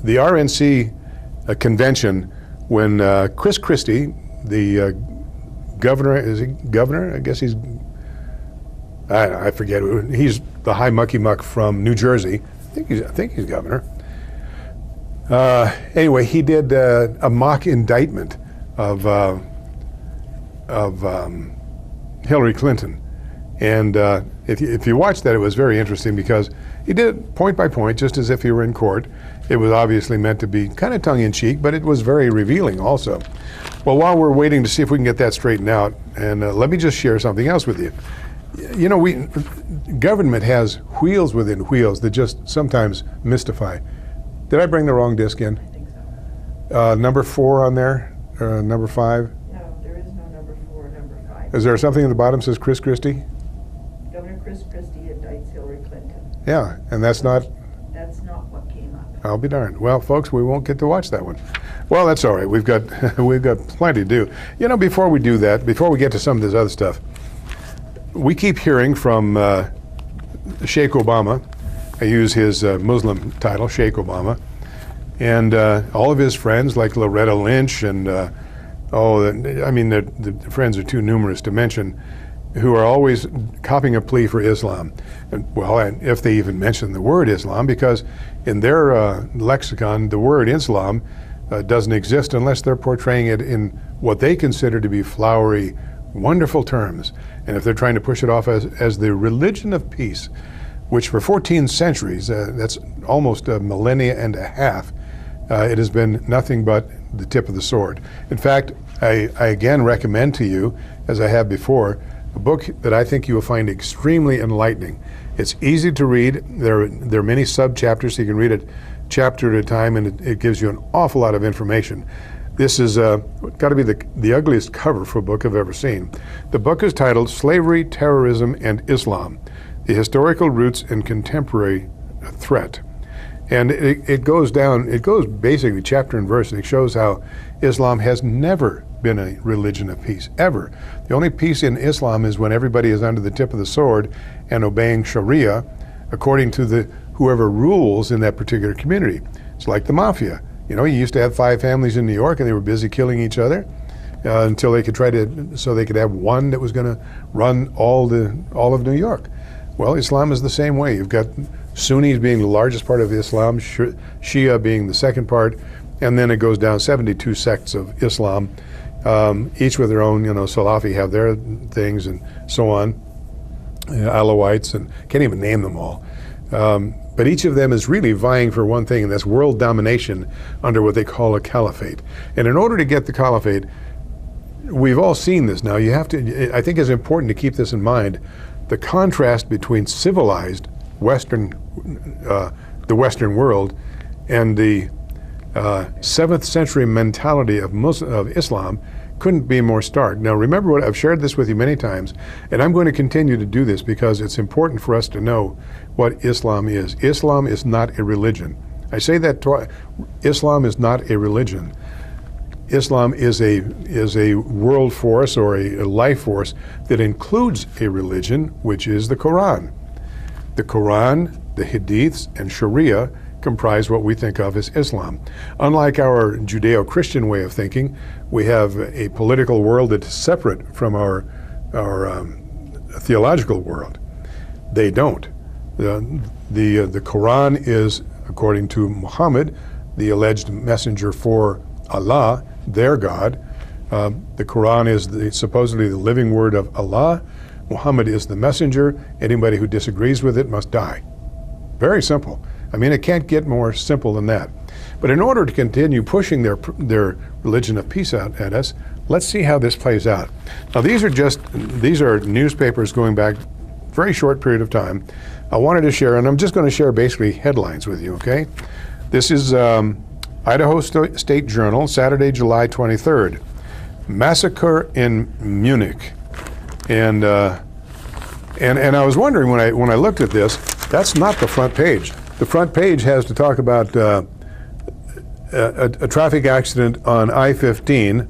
[SPEAKER 1] RNC convention, when Chris Christie, the governor, is he governor? I guess he's. I forget. He's the high mucky muck from New Jersey. I think he's governor. Anyway, he did a mock indictment of Hillary Clinton, and if you watch that, it was very interesting because he did it point by point, just as if he were in court. It was obviously meant to be kind of tongue-in-cheek, but it was very revealing also. Well, while we're waiting to see if we can get that straightened out, and let me just share something else with you. You know, government has wheels within wheels that just sometimes mystify. Did I bring the wrong disc in?
[SPEAKER 4] I think so.
[SPEAKER 1] Number 4 on there, number 5?
[SPEAKER 4] No, there is no number 4 or number 5.
[SPEAKER 1] Is there something at the bottom that says Chris Christie?
[SPEAKER 4] Governor Chris Christie indicts Hillary Clinton.
[SPEAKER 1] Yeah, and that's not
[SPEAKER 4] what came up.
[SPEAKER 1] I'll be darned. Well, folks, we won't get to watch that one. Well, that's all right. We've got plenty to do. You know, before we do that, before we get to some of this other stuff, we keep hearing from Sheikh Obama. I use his Muslim title, Sheikh Obama, and all of his friends like Loretta Lynch and the friends are too numerous to mention, who are always copying a plea for Islam. And if they even mention the word Islam, because in their lexicon, the word Islam doesn't exist unless they're portraying it in what they consider to be flowery, wonderful terms. And if they're trying to push it off as the religion of peace, which for 14 centuries, that's almost a millennia and a half, it has been nothing but the tip of the sword. In fact, I again recommend to you, as I have before, a book that I think you will find extremely enlightening. It's easy to read. There are many sub-chapters, so you can read it chapter at a time, and it gives you an awful lot of information. This is got to be the ugliest cover for a book I've ever seen. The book is titled Slavery, Terrorism, and Islam: The Historical Roots and Contemporary Threat. And it goes basically chapter and verse, and it shows how Islam has never been a religion of peace, ever. The only peace in Islam is when everybody is under the tip of the sword and obeying Sharia according to whoever rules in that particular community. It's like the mafia. You know, you used to have 5 families in New York, and they were busy killing each other until they could so they could have one that was going to run all of New York. Well, Islam is the same way. You've got Sunnis being the largest part of Islam, Shia being the second part, and then it goes down 72 sects of Islam, each with their own, Salafi have their things and so on, Alawites, and can't even name them all. But each of them is really vying for one thing, and that's world domination under what they call a caliphate. And in order to get the caliphate, we've all seen this now. You have to, I think it's important to keep this in mind, the contrast between civilized the Western world, and the 7th century mentality of Islam couldn't be more stark. Now remember what I've shared this with you many times, and I'm going to continue to do this because it's important for us to know what Islam is. Islam is not a religion. I say that twice. Islam is not a religion. Islam is a world force or a life force that includes a religion, which is the Quran. The Quran, the Hadiths, and Sharia comprise what we think of as Islam. Unlike our Judeo-Christian way of thinking, we have a political world that's separate from our theological world. They don't. The Quran is, according to Muhammad, the alleged messenger for Allah, their God. The Quran is supposedly the living word of Allah. Muhammad is the messenger. Anybody who disagrees with it must die. Very simple. I mean, it can't get more simple than that. But in order to continue pushing their religion of peace out at us, let's see how this plays out. Now, these are newspapers going back a very short period of time. I wanted to share, and I'm just going to share basically headlines with you, okay? This is Idaho State Journal, Saturday, July 23rd. Massacre in Munich. And I was wondering when I looked at this, that's not the front page. The front page has to talk about a traffic accident on I-15,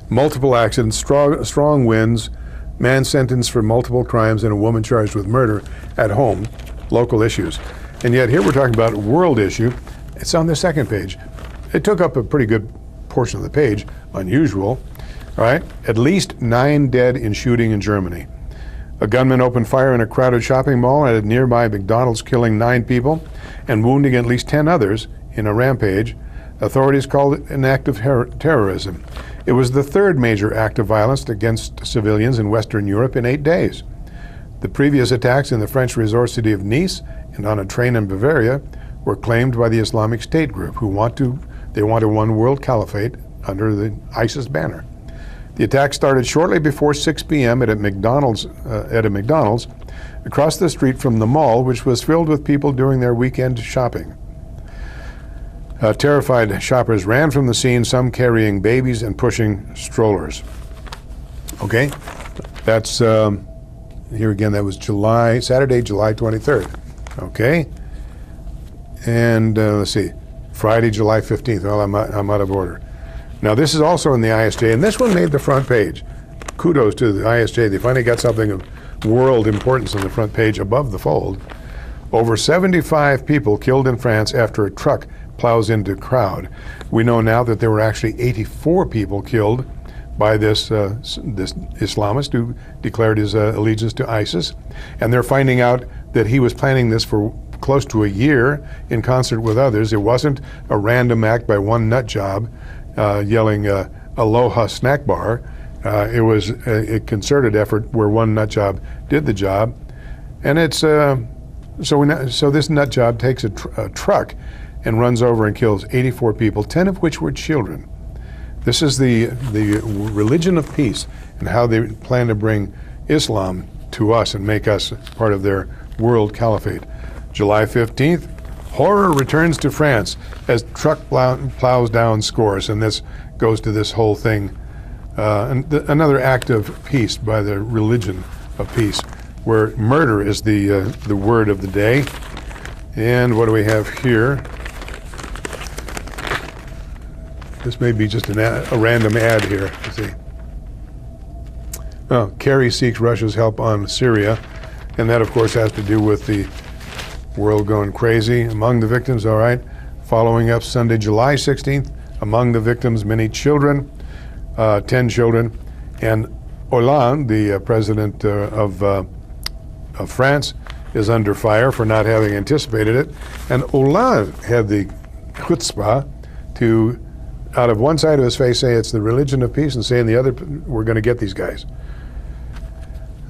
[SPEAKER 1] multiple accidents, strong winds, man sentenced for multiple crimes, and a woman charged with murder at home, local issues. And yet here we're talking about a world issue. It's on the second page. It took up a pretty good portion of the page, unusual. All right, at least 9 dead in shooting in Germany. A gunman opened fire in a crowded shopping mall at a nearby McDonald's, killing 9 people and wounding at least 10 others in a rampage. Authorities called it an act of terrorism. It was the 3rd major act of violence against civilians in Western Europe in 8 days. The previous attacks in the French resort city of Nice and on a train in Bavaria were claimed by the Islamic State group, who want a one world caliphate under the ISIS banner. The attack started shortly before 6 p.m. at a McDonald's across the street from the mall, which was filled with people doing their weekend shopping. Terrified shoppers ran from the scene, some carrying babies and pushing strollers. Okay, that's here again. That was Saturday, July 23rd. Okay, and let's see, Friday, July 15th. Well, I'm out of order. Now this is also in the ISJ, and this one made the front page. Kudos to the ISJ. They finally got something of world importance on the front page above the fold. Over 75 people killed in France after a truck plows into a crowd. We know now that there were actually 84 people killed by this Islamist who declared his allegiance to ISIS. And they're finding out that he was planning this for close to a year in concert with others. It wasn't a random act by one nut job yelling Aloha snack bar. It was a concerted effort where one nut job did the job. And it's so this nut job takes a truck and runs over and kills 84 people, 10 of which were children. This is the religion of peace and how they plan to bring Islam to us and make us part of their world caliphate. July 15th, horror returns to France as truck plows down scores, and this goes to this whole thing. Another act of peace by the religion of peace, where murder is the word of the day. And what do we have here? This may be just a random ad here. Let's see. Oh, Kerry seeks Russia's help on Syria, and that, of course, has to do with the world going crazy. Among the victims, all right, following up Sunday, July 16th, among the victims, many children, 10 children, and Hollande, the president of France, is under fire for not having anticipated it. And Hollande had the chutzpah to, out of one side of his face, say it's the religion of peace, and say in the other, we're going to get these guys.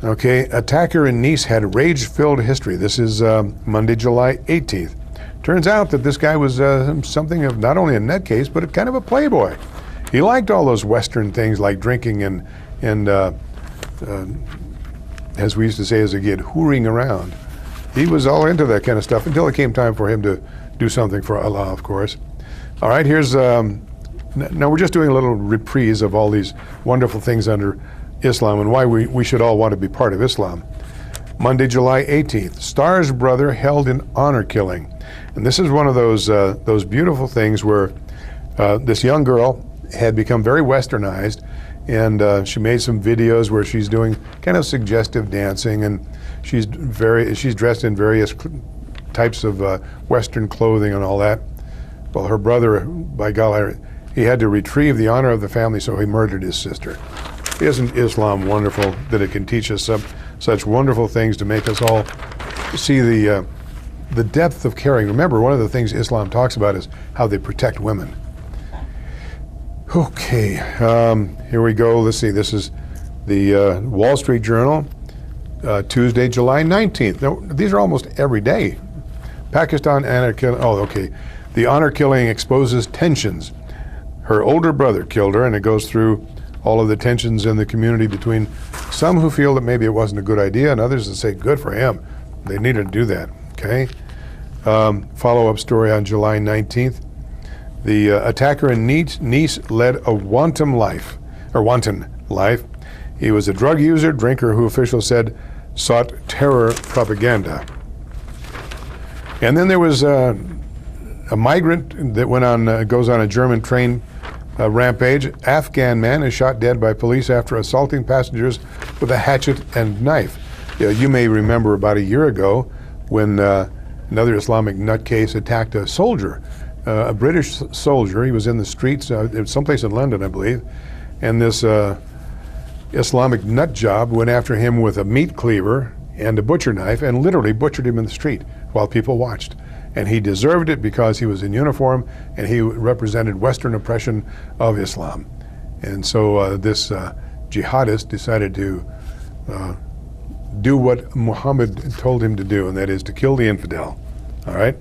[SPEAKER 1] Okay, attacker in Nice had rage-filled history. This is Monday, July 18th. Turns out that this guy was something of not only a nutcase, but kind of a playboy. He liked all those Western things like drinking and as we used to say as a kid, hooring around. He was all into that kind of stuff until it came time for him to do something for Allah, of course. All right, here's, now we're just doing a little reprise of all these wonderful things under Islam and why we should all want to be part of Islam. Monday, July 18th, Starr's brother held in honor killing. And this is one of those beautiful things where this young girl had become very westernized, and she made some videos where she's doing kind of suggestive dancing, and she's dressed in various types of Western clothing and all that. Well, her brother, by golly, he had to retrieve the honor of the family, so he murdered his sister. Isn't Islam wonderful that it can teach us such wonderful things to make us all see the depth of caring? Remember, one of the things Islam talks about is how they protect women. Okay, here we go. Let's see, this is the Wall Street Journal, Tuesday, July 19th. Now, these are almost every day. Pakistan honor killing, oh, okay. The honor killing exposes tensions. Her older brother killed her, and it goes through all of the tensions in the community between some who feel that maybe it wasn't a good idea and others that say, good for him. They needed to do that, okay? Follow-up story on July 19th. The attacker in Nice led a wanton life. He was a drug user, drinker who officials said sought terror propaganda. And then there was a migrant that goes on a German train rampage. Afghan man is shot dead by police after assaulting passengers with a hatchet and knife. You may remember about a year ago when another Islamic nutcase attacked a soldier, a British soldier. He was in the streets, someplace in London, I believe, and this Islamic nut job went after him with a meat cleaver and a butcher knife and literally butchered him in the street while people watched. And he deserved it because he was in uniform and he represented Western oppression of Islam. And so this jihadist decided to do what Muhammad told him to do, and that is to kill the infidel. All right?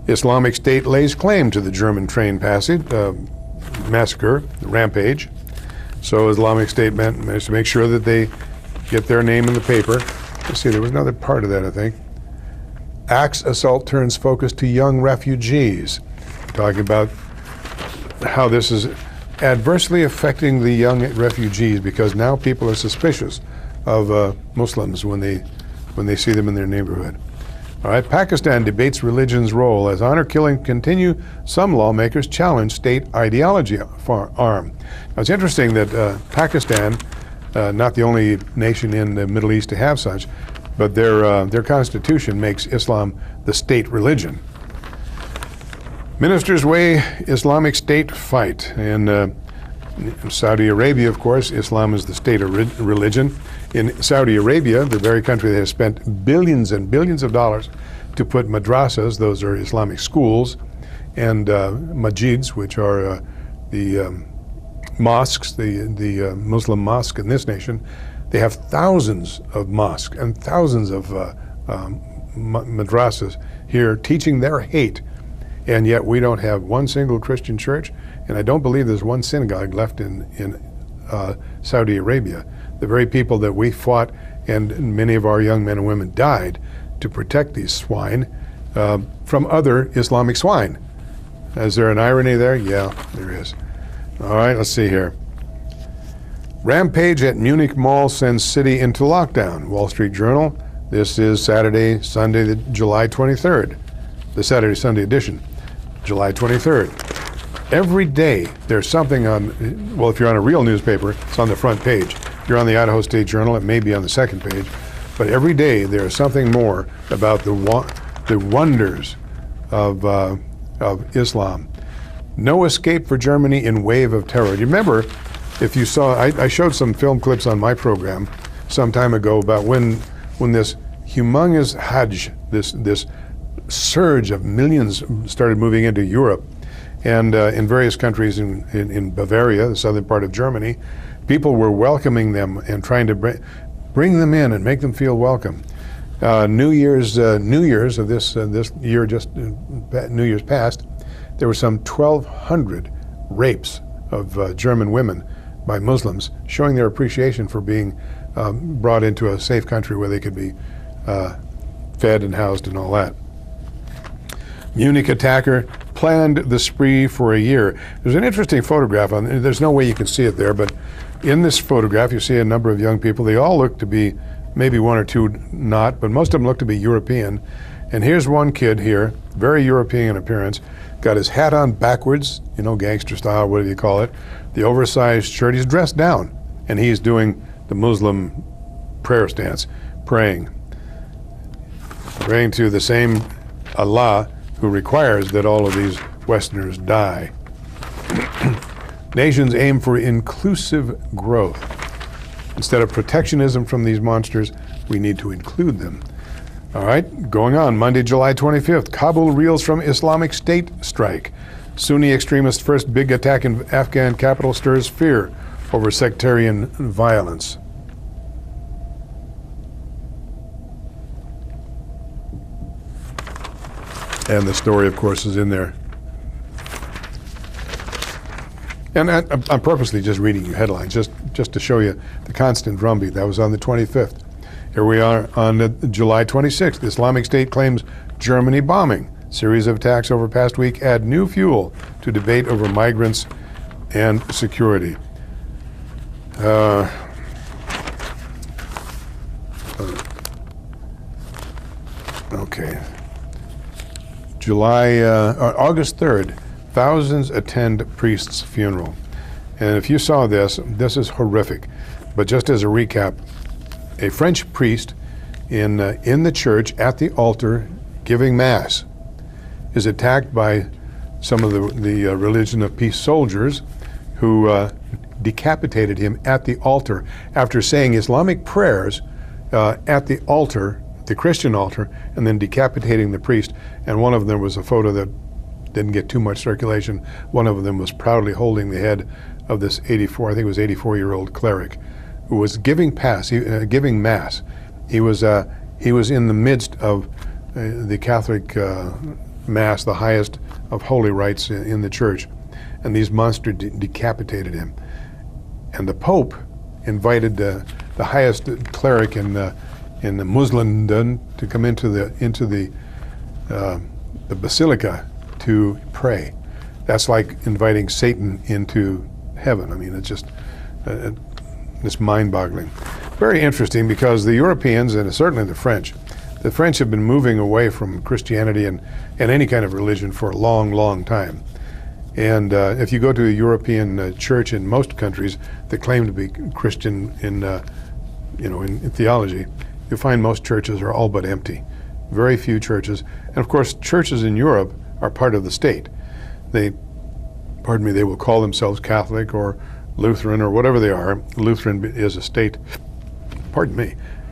[SPEAKER 1] Islamic State lays claim to the German train massacre, the rampage. So Islamic State managed to make sure that they get their name in the paper. Let's see, there was another part of that, I think. Axe assault turns focus to young refugees. Talking about how this is adversely affecting the young refugees because now people are suspicious of Muslims when they see them in their neighborhood. All right, Pakistan debates religion's role. As honor killing continue, some lawmakers challenge state ideology arm. Now, it's interesting that Pakistan, not the only nation in the Middle East to have such, but their constitution makes Islam the state religion. Ministers weigh Islamic State fight. In Saudi Arabia, of course, Islam is the state religion. In Saudi Arabia, the very country that has spent billions and billions of dollars to put madrasas, those are Islamic schools, and majids, which are the mosques, the Muslim mosque in this nation. They have thousands of mosques and thousands of madrasas here teaching their hate, and yet we don't have one single Christian church, and I don't believe there's one synagogue left in Saudi Arabia. The very people that we fought, and many of our young men and women died to protect these swine from other Islamic swine. Is there an irony there? Yeah, there is. All right, let's see here. Rampage at Munich Mall sends city into lockdown. Wall Street Journal. This is Saturday, Sunday, July 23rd. The Saturday, Sunday edition, July 23rd. Every day there's something on, well, if you're on a real newspaper, it's on the front page. If you're on the Idaho State Journal, it may be on the second page. But every day there's something more about the wonders of Islam. No escape for Germany in wave of terror. Do you remember? If you saw, I showed some film clips on my program some time ago about when this humongous Hajj, this surge of millions started moving into Europe, and in various countries in Bavaria, the southern part of Germany, people were welcoming them and trying to bring them in and make them feel welcome. New Year's of this year, just New Year's past, there were some 1,200 rapes of German women by Muslims, showing their appreciation for being brought into a safe country where they could be fed and housed and all that. Munich attacker planned the spree for a year. There's an interesting photograph on. There's no way you can see it there, but in this photograph, you see a number of young people. They all look to be, maybe one or two not, but most of them look to be European. And here's one kid here, very European appearance, got his hat on backwards, gangster style, whatever you call it, the oversized shirt. He's dressed down, and he's doing the Muslim prayer stance, praying to the same Allah who requires that all of these Westerners die. Nations aim for inclusive growth. Instead of protectionism from these monsters, we need to include them. All right, going on, Monday, July 25th, Kabul reels from Islamic State strike. Sunni extremists' first big attack in Afghan capital stirs fear over sectarian violence. And the story, of course, is in there. And I'm purposely just reading you headlines, just to show you the constant drumbeat. That was on the 25th. Here we are on July 26th. The Islamic State claims Germany bombing. Series of attacks over past week add new fuel to debate over migrants and security. Okay. August 3rd, thousands attend priest's funeral. And if you saw this, this is horrific. But just as a recap, a French priest in the church at the altar giving mass is attacked by some of the Religion of Peace soldiers who decapitated him at the altar after saying Islamic prayers at the altar, the Christian altar, and then decapitating the priest. And one of them was a photo that didn't get too much circulation. One of them was proudly holding the head of this 84-year-old cleric who was giving mass. He was in the midst of the Catholic Mass, the highest of holy rites in the church, and these monsters decapitated him. And the Pope invited the highest cleric in the Muslimdom to come into the basilica to pray. That's like inviting Satan into heaven. I mean, it's just it's mind-boggling. Very interesting, because the Europeans, and certainly the French have been moving away from Christianity and any kind of religion for a long, long time. And if you go to a European church in most countries that claim to be Christian in theology, you find most churches are all but empty. Very few churches. And of course, churches in Europe are part of the state. They will call themselves Catholic or Lutheran or whatever they are. Lutheran is a state,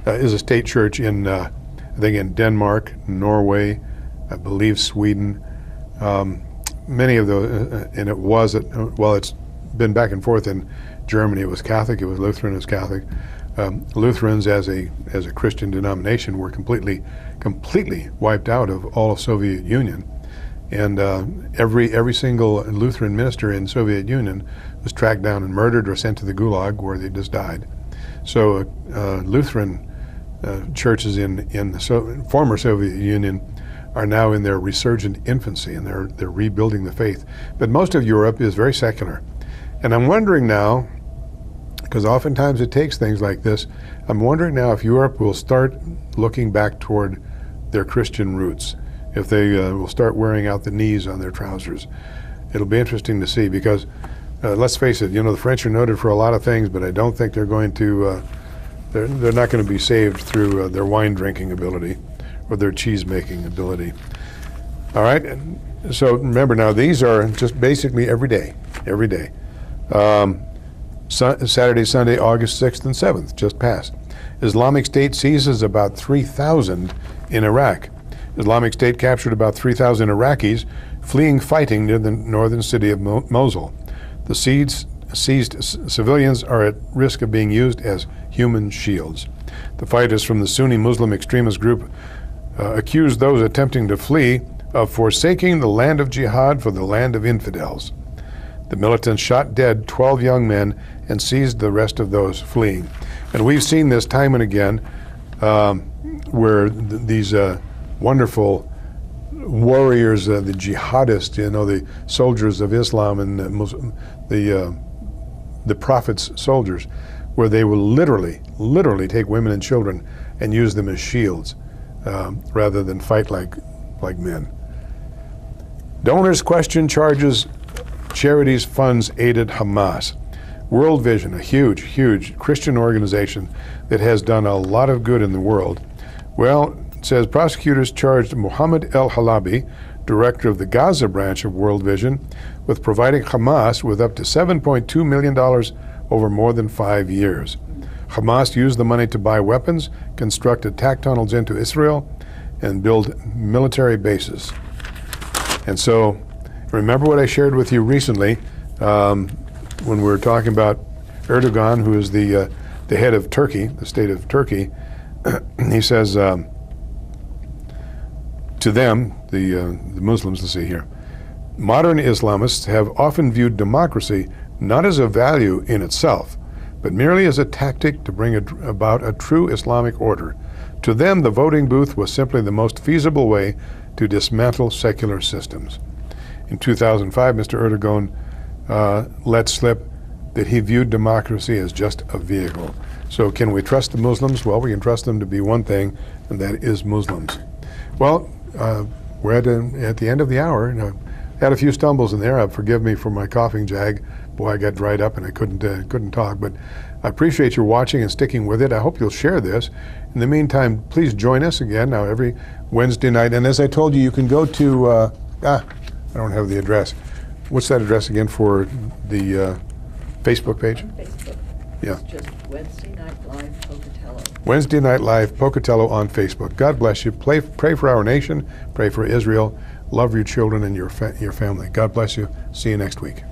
[SPEAKER 1] is a state church in, I think in Denmark, Norway, I believe Sweden. Many of those, and it's been back and forth in Germany. It was Catholic, it was Lutheran, it was Catholic. Lutherans as a Christian denomination were completely wiped out of all of Soviet Union. And every single Lutheran minister in Soviet Union was tracked down and murdered or sent to the Gulag, where they just died. So Lutheran churches in the former Soviet Union are now in their resurgent infancy, and they're rebuilding the faith. But most of Europe is very secular. And I'm wondering now, because oftentimes it takes things like this, I'm wondering now if Europe will start looking back toward their Christian roots, if they will start wearing out the knees on their trousers. It'll be interesting to see, because let's face it, the French are noted for a lot of things, but I don't think they're going to, they're not going to be saved through their wine drinking ability or their cheese making ability. All right, so remember now, these are just basically every day. Saturday, Sunday, August 6th and 7th, just passed. Islamic State seizes about 3,000 in Iraq. Islamic State captured about 3,000 Iraqis fleeing fighting near the northern city of Mosul. The seized civilians are at risk of being used as human shields. The fighters from the Sunni Muslim extremist group accused those attempting to flee of forsaking the land of jihad for the land of infidels. The militants shot dead 12 young men and seized the rest of those fleeing. And we've seen this time and again, where these wonderful warriors, the jihadists, the soldiers of Islam and the Prophet's soldiers, where they will literally take women and children and use them as shields rather than fight like men. Donors question charges charities funds aided Hamas. World Vision, a huge Christian organization that has done a lot of good in the world. Well, it says prosecutors charged Mohammed El Halabi, director of the Gaza branch of World Vision, with providing Hamas with up to $7.2 million over more than 5 years. Hamas used the money to buy weapons, construct attack tunnels into Israel, and build military bases. And so, remember what I shared with you recently when we were talking about Erdogan, who is the head of Turkey, the state of Turkey. He says to them, the Muslims, let's see here, modern Islamists have often viewed democracy not as a value in itself, but merely as a tactic to bring about a true Islamic order. To them, the voting booth was simply the most feasible way to dismantle secular systems. In 2005, Mr. Erdogan let slip that he viewed democracy as just a vehicle. So can we trust the Muslims? Well, we can trust them to be one thing, and that is Muslims. Well, we're at the end of the hour, and I had a few stumbles in there. Forgive me for my coughing jag. Boy, I got dried up and I couldn't talk. But I appreciate your watching and sticking with it. I hope you'll share this. In the meantime, please join us again now every Wednesday night. And as I told you, you can go to I don't have the address. What's that address again for the Facebook page?
[SPEAKER 4] On Facebook.
[SPEAKER 1] Yeah.
[SPEAKER 4] It's just Wednesday Night Live Pocatello.
[SPEAKER 1] Wednesday Night Live Pocatello on Facebook. God bless you. Pray for our nation. Pray for Israel. Love your children and your family. God bless you. See you next week.